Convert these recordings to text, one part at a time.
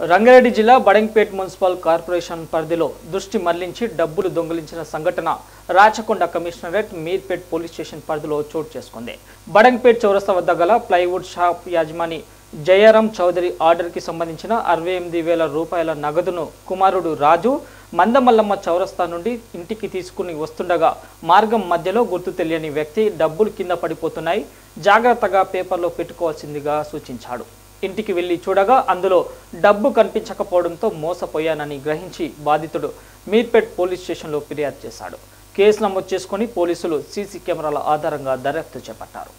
రంగారెడ్డి జిల్లా Badangpet municipal corporation పరిధిలో దృష్టి మళ్లించి డబ్బులు దొంగిలించిన సంఘటన Rachakonda commissionerate Meerpet police station పరిధిలో చోటు చేసుకుంది. బడంగ్పేట్ చౌరస్తా వద్ద గల ప్లైవుడ్ షాప్ యజమాని జయరాం చౌదరి ఆర్డర్కి సంబంధించిన 68,000 రూపాయల నగదును కుమారుడు రాజు మందమల్లమ్మ చౌరస్తా నుండి ఇంటికి తీసుకుని వస్తుండగా మార్గం మధ్యలో గుర్తు తెలియని వ్యక్తి డబ్బులు కింద పడిపోతున్నాయి, జాగ్రత్తగా పేపర్లో పెట్టుకోవాల్సిందిగా సూచించాడు. ఇంటికి వెళ్లి చూడగా అందులో డబ్బు కనిపించకపోవడంతో మోసపోయానని గ్రహించి బాధితుడు మీర్పేట్ పోలీస్ స్టేషన్లో ఫిర్యాదు చేశాడు. కేసు నమోదు చేసుకుని పోలీసులు సీసీ కెమెరాల ఆధారంగా దర్యాప్తు చేపట్టారు.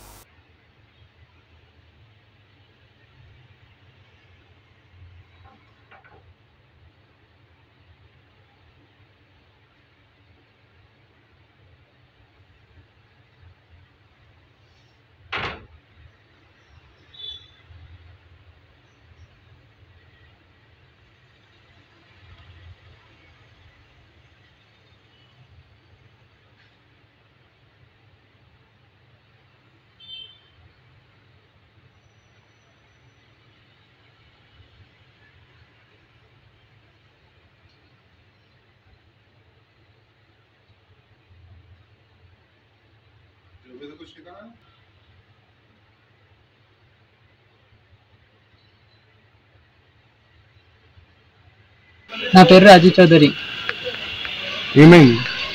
నా పేరు రాజు చౌదరి.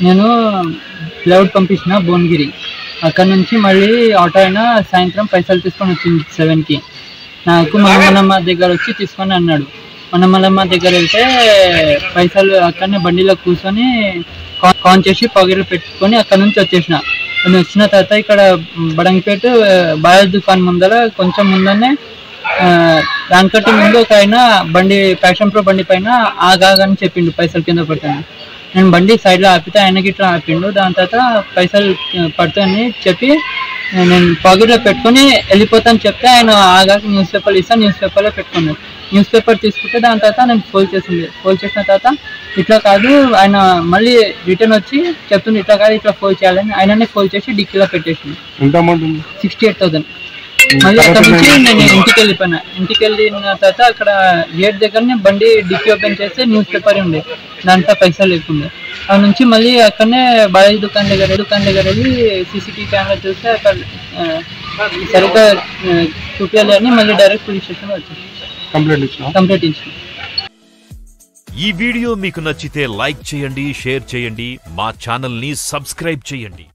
నేను ప్లైవుడ్ పంపించిన భువనగిరి. అక్కడ నుంచి మళ్ళీ ఆటో అయినా సాయంత్రం పైసలు తీసుకొని వచ్చింది 7కి. నాకు మనమల్లమ్మ దగ్గర వచ్చి తీసుకొని అన్నాడు. మనమల్లమ్మ దగ్గర వెళ్తే పైసలు అక్కడనే బండిలో కూర్చొని కాన్ చేసి పాకెట్లో పెట్టుకొని అక్కడ నుంచి వచ్చేసిన. నేను వచ్చిన తర్వాత ఇక్కడ బడంగ్పేట బాయ్ దుకాణం ముందర కొంచెం ముందనే దానికంటే ముందు ఒక ఆయన బండి ప్యాషన్ ప్రో బండి పైన ఆగాగని చెప్పిండు పైసలు కింద పడతాను. నేను బండి సైడ్లో ఆపితే ఆయనకి ఇట్లా ఆపిండు. దాని తర్వాత పైసలు పడతాయని చెప్పి నేను పాకెట్లో పెట్టుకొని వెళ్ళిపోతాను చెప్తే ఆయన ఆగాక న్యూస్ పేపర్ ఇస్తాను, న్యూస్ పేపర్లో పెట్టుకున్నాను. న్యూస్ పేపర్ తీసుకుంటే దాని తర్వాత నేను ఫోన్ చేసిన తర్వాత ఇట్లా కాదు ఆయన మళ్ళీ రిటర్న్ వచ్చి చెప్తుంది ఇట్లా కాదు ఇట్లా ఫోన్ చేయాలని ఆయననే ఫోన్ చేసి డిక్కీలో పెట్టేసింది. 68,000. మళ్ళీ అక్కడ నుంచి నేను ఇంటికి వెళ్ళిపోయినా. ఇంటికి వెళ్ళిన తర్వాత అక్కడ గేట్ దగ్గరనే బండి డిక్కీ ఓపెన్ చేస్తే న్యూస్ పేపర్ ఉండే, దాంట్లో పైసలు లేకుండా. ఆ నుంచి మళ్ళీ అక్కడనే బాయ్ దుకాణం దగ్గర వెళ్ళి సీసీటీవీ కెమెరా చూస్తే అక్కడ సరిగ్గా చూపించాలని మళ్ళీ డైరెక్ట్ పోలీస్ స్టేషన్ వచ్చేసి కంప్లైంట్ ఇచ్చిన. ఈ వీడియో మీకు నచ్చితే లైక్ చేయండి, షేర్ చేయండి, మా ఛానల్ ని సబ్స్క్రైబ్ చేయండి.